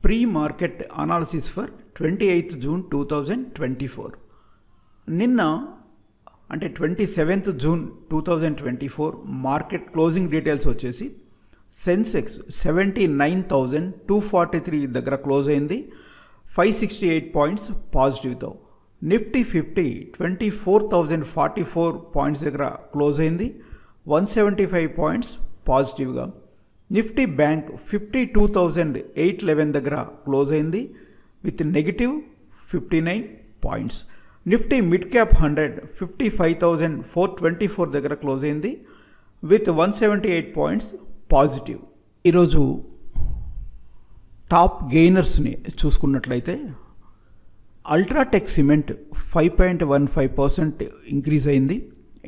pre-market analysis for 28th June 2024. నిన్న అంటే 27th June 2024 market closing details వచ్చేసి సెన్సెక్స్ 79,243 దగ్గర క్లోజ్ అయింది, 568 పాయింట్స్ పాజిటివ్తో. నిఫ్టీ 50 24,044 పాయింట్స్ దగ్గర క్లోజ్ అయింది, 175 పాయింట్స్ పాజిటివ్గా. నిఫ్టీ బ్యాంక్ 52,811 దగ్గర క్లోజ్ అయింది with negative 59 points. Nifty mid cap 100 55,424 దగ్గర క్లోజ్ అయింది విత్ 178 పాయింట్స్ పాజిటివ్. ఈరోజు టాప్ గెయినర్స్ని చూసుకున్నట్లయితే అల్ట్రాటెక్ సిమెంట్ 5.15% ఇంక్రీజ్ అయింది,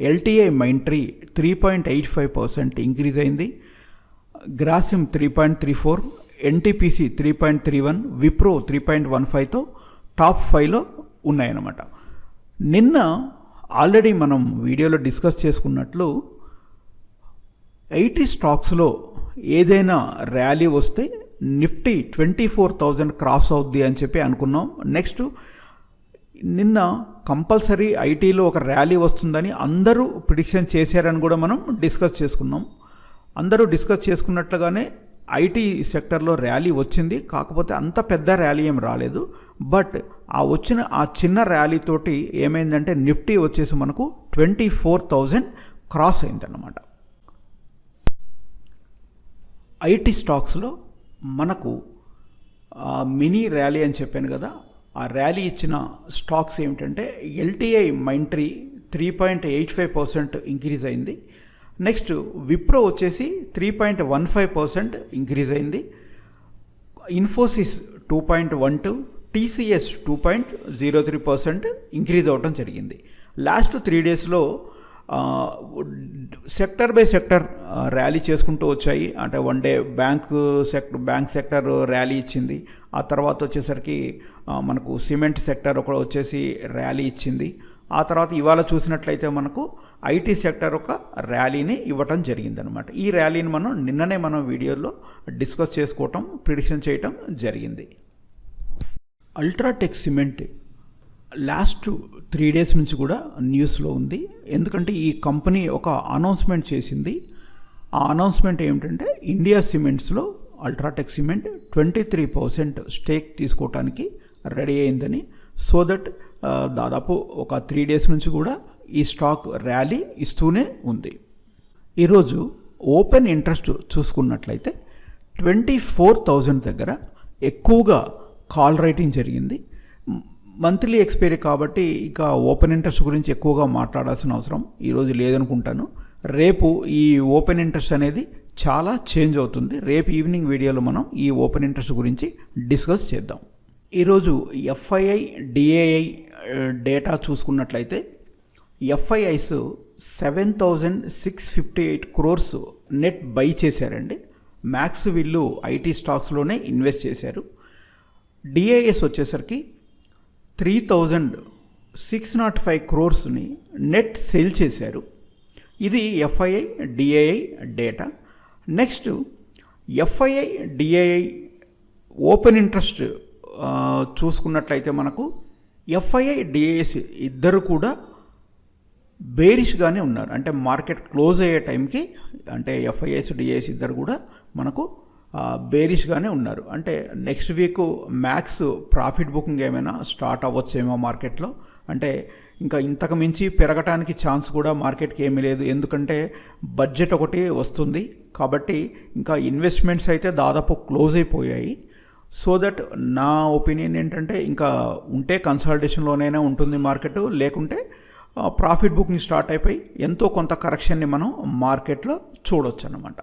ఎల్టీఐ మైంట్రీ 3.85% ఇంక్రీజ్ అయింది, గ్రాసిమ్ 3.34, ఎన్టీపీసీ 3.31, విప్రో 3.15తో టాప్ 5లో ఉన్నాయన్నమాట. నిన్న ఆల్రెడీ మనం వీడియోలో డిస్కస్ చేసుకున్నట్లు 80 స్టాక్స్లో ఏదైనా ర్యాలీ వస్తే నిఫ్టీ 24,000 క్రాస్ అవుద్ది అని చెప్పి అనుకున్నాం. నెక్స్ట్ నిన్న కంపల్సరీ ఐటీలో ఒక ర్యాలీ వస్తుందని అందరూ ప్రిడిక్షన్ చేశారని కూడా మనం డిస్కస్ చేసుకున్నాం. అందరూ డిస్కస్ చేసుకున్నట్లుగానే ఐటీ సెక్టర్లో ర్యాలీ వచ్చింది, కాకపోతే అంత పెద్ద ర్యాలీ ఏం రాలేదు. బట్ ఆ చిన్న ర్యాలీతోటి ఏమైందంటే నిఫ్టీ వచ్చేసి మనకు 24,000 క్రాస్ అయిందన్నమాట. ఐటీ స్టాక్స్లో మనకు మినీ ర్యాలీ అని చెప్పాను కదా, ఆ ర్యాలీ ఇచ్చిన స్టాక్స్ ఏమిటంటే ఎల్టీఐ మైంట్రీ 3.85% ఇంక్రీజ్ అయింది. నెక్స్ట్ విప్రో వచ్చేసి 3.15% ఇంక్రీజ్ అయింది, ఇన్ఫోసిస్ 2.12, టీసీఎస్ 2.03% ఇంక్రీజ్ అవ్వడం జరిగింది. లాస్ట్ 3 డేస్లో సెక్టర్ బై సెక్టర్ ర్యాలీ చేసుకుంటూ వచ్చాయి. అంటే one day bank sector rally ఇచ్చింది, ఆ తర్వాత వచ్చేసరికి మనకు సిమెంట్ సెక్టర్ ఒక వచ్చేసి ర్యాలీ ఇచ్చింది, ఆ తర్వాత ఇవాళ చూసినట్లయితే మనకు ఐటీ సెక్టర్ ఒక ర్యాలీని ఇవ్వటం జరిగిందనమాట. ఈ ర్యాలీని నిన్ననే మనం వీడియోలో డిస్కస్ చేసుకోవటం, ప్రిడిక్షన్ చేయటం జరిగింది. అల్ట్రాటెక్ సిమెంట్ లాస్ట్ 3 డేస్ నుంచి కూడా న్యూస్లో ఉంది, ఎందుకంటే ఈ కంపెనీ ఒక అనౌన్స్మెంట్ చేసింది. ఆ అనౌన్స్మెంట్ ఏమిటంటే ఇండియా సిమెంట్స్లో అల్ట్రాటెక్ సిమెంట్ 23% స్టేక్ తీసుకోవటానికి రెడీ అయిందని. సో దట్ దాదాపు ఒక 3 డేస్ నుంచి కూడా ఈ స్టాక్ ర్యాలీ ఇస్తూనే ఉంది. ఈరోజు ఓపెన్ ఇంట్రెస్ట్ చూసుకున్నట్లయితే 24,000 దగ్గర ఎక్కువగా కాల్ రైటింగ్ జరిగింది. మంత్లీ ఎక్స్పైరీ కాబట్టి ఇక ఓపెన్ ఇంట్రెస్ట్ గురించి ఎక్కువగా మాట్లాడాల్సిన అవసరం ఈరోజు లేదనుకుంటాను. రేపు ఈ ఓపెన్ ఇంట్రెస్ట్ అనేది చాలా చేంజ్ అవుతుంది. రేపు ఈవినింగ్ వీడియోలో మనం ఈ ఓపెన్ ఇంట్రెస్ట్ గురించి డిస్కస్ చేద్దాం. ఈరోజు ఎఫ్ఐఐ డిఏఐ డేటా చూసుకున్నట్లయితే ఎఫ్ఐఐస్ 7,658 crores నెట్ బై చేశారండి. మ్యాక్స్ వీళ్ళు ఐటీ స్టాక్స్లోనే ఇన్వెస్ట్ చేశారు. డిఐఎస్ వచ్చేసరికి 3,605 crores నెట్ సేల్ చేశారు. ఇది FII DII data. Next FII DII open interest చూసుకున్నట్లయితే మనకు ఎఫ్ఐఐ డిఐఎస్ ఇద్దరు కూడా బేరిష్గానే ఉన్నారు. అంటే మార్కెట్ క్లోజ్ అయ్యే టైంకి అంటే ఎఫ్ఐఎస్ డిఐఎస్ ఇద్దరు కూడా మనకు బేరిష్గానే ఉన్నారు. అంటే next week max profit booking ఏమైనా స్టార్ట్ అవ్వచ్చేమో మార్కెట్లో. అంటే ఇంకా ఇంతకు మించి పెరగటానికి ఛాన్స్ కూడా మార్కెట్కి ఏమీ లేదు, ఎందుకంటే బడ్జెట్ ఒకటి వస్తుంది కాబట్టి ఇంకా ఇన్వెస్ట్మెంట్స్ అయితే దాదాపు క్లోజ్ అయిపోయాయి. సో దట్ నా ఒపీనియన్ ఏంటంటే ఇంకా ఉంటే కన్సల్టేషన్లోనైనా ఉంటుంది మార్కెట్, లేకుంటే ప్రాఫిట్ బుకింగ్ స్టార్ట్ అయిపోయి ఎంతో కొంత కరెక్షన్ని మనం మార్కెట్లో చూడొచ్చు అన్నమాట.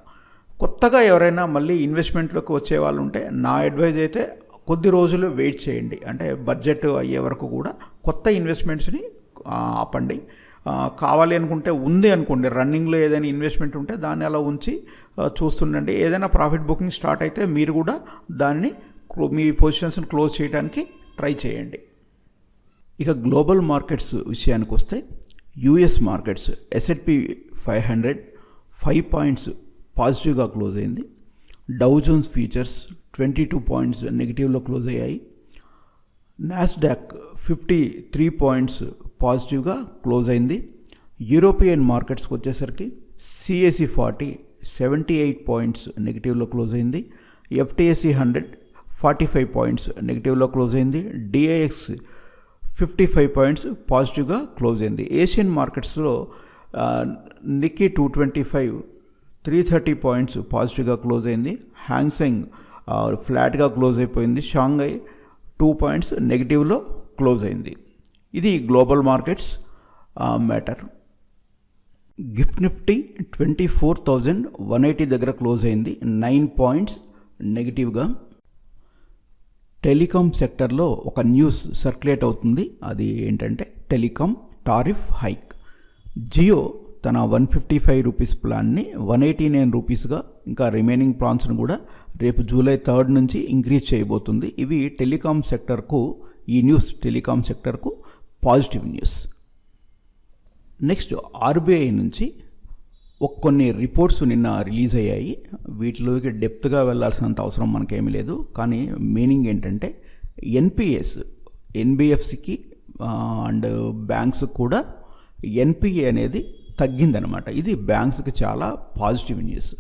కొత్తగా ఎవరైనా మళ్ళీ ఇన్వెస్ట్మెంట్లోకి వచ్చే వాళ్ళు ఉంటే నా అడ్వైజ్ అయితే కొద్ది రోజులు వెయిట్ చేయండి. అంటే బడ్జెట్ అయ్యే వరకు కూడా కొత్త ఇన్వెస్ట్మెంట్స్ని ఆపండి. కావాలి అనుకుంటే ఉంది అనుకోండి, రన్నింగ్లో ఏదైనా ఇన్వెస్ట్మెంట్ ఉంటే దాన్ని అలా ఉంచి చూస్తుండండి. ఏదైనా ప్రాఫిట్ బుకింగ్ స్టార్ట్ అయితే మీరు కూడా దాన్ని మీ పొజిషన్స్ని క్లోజ్ చేయడానికి ట్రై చేయండి. ఇక గ్లోబల్ మార్కెట్స్ విషయానికి వస్తే యూఎస్ మార్కెట్స్ S&P 500 5 పాయింట్స్ పాజిటివ్గా క్లోజ్ అయింది. డౌ జోన్స్ ఫ్యూచర్స్ 22 పాయింట్స్ నెగిటివ్లో క్లోజ్ అయ్యాయి. నాస్డాక్ 53 పాయింట్స్ పాజిటివ్గా క్లోజ్ అయింది. యూరోపియన్ మార్కెట్స్కి వచ్చేసరికి సిఎస్ఈ 40 78 పాయింట్స్ నెగిటివ్లో క్లోజ్ అయింది. ఎఫ్టిఎస్ఈ 100 45 పాయింట్స్ నెగిటివ్లో క్లోజ్ అయింది. డిఐఎక్స్ 55 పాయింట్స్ పాజిటివ్గా క్లోజ్ అయింది. ఏషియన్ మార్కెట్స్లో నిక్కీ 225 330 పాయింట్స్ పాజిటివ్గా క్లోజ్ అయింది. హ్యాంగ్సెంగ్ ఫ్లాట్గా క్లోజ్ అయిపోయింది. షాంఘై 2 పాయింట్స్ నెగిటివ్లో క్లోజ్ అయింది. ఇది global markets matter. Gift Nifty 24,180 దగ్గర క్లోజ్ అయింది, 9 పాయింట్స్ నెగిటివ్గా. టెలికాం సెక్టర్లో ఒక న్యూస్ సర్క్యులేట్ అవుతుంది. అది ఏంటంటే టెలికాం టారిఫ్ హైక్. జియో తన 155 రూపీస్ ప్లాన్ని 189 రూపీస్గా, ఇంకా రిమైనింగ్ ప్లాన్స్ను కూడా రేపు జూలై 3 నుంచి ఇంక్రీజ్ చేయబోతుంది. ఇవి టెలికాం సెక్టర్కు, ఈ న్యూస్ టెలికాం సెక్టర్కు పాజిటివ్ న్యూస్. నెక్స్ట్ ఆర్బీఐ నుంచి కొన్ని రిపోర్ట్స్ నిన్న రిలీజ్ అయ్యాయి. వీటిలోకి డెప్త్గా వెళ్ళాల్సినంత అవసరం మనకేమీ లేదు. కానీ మీనింగ్ ఏంటంటే ఎన్బిఎఫ్సికి అండ్ బ్యాంక్స్ కూడా ఎన్పిఏ అనేది తగ్గిందనమాట. ఇది బ్యాంక్స్కి చాలా పాజిటివ్ న్యూస్.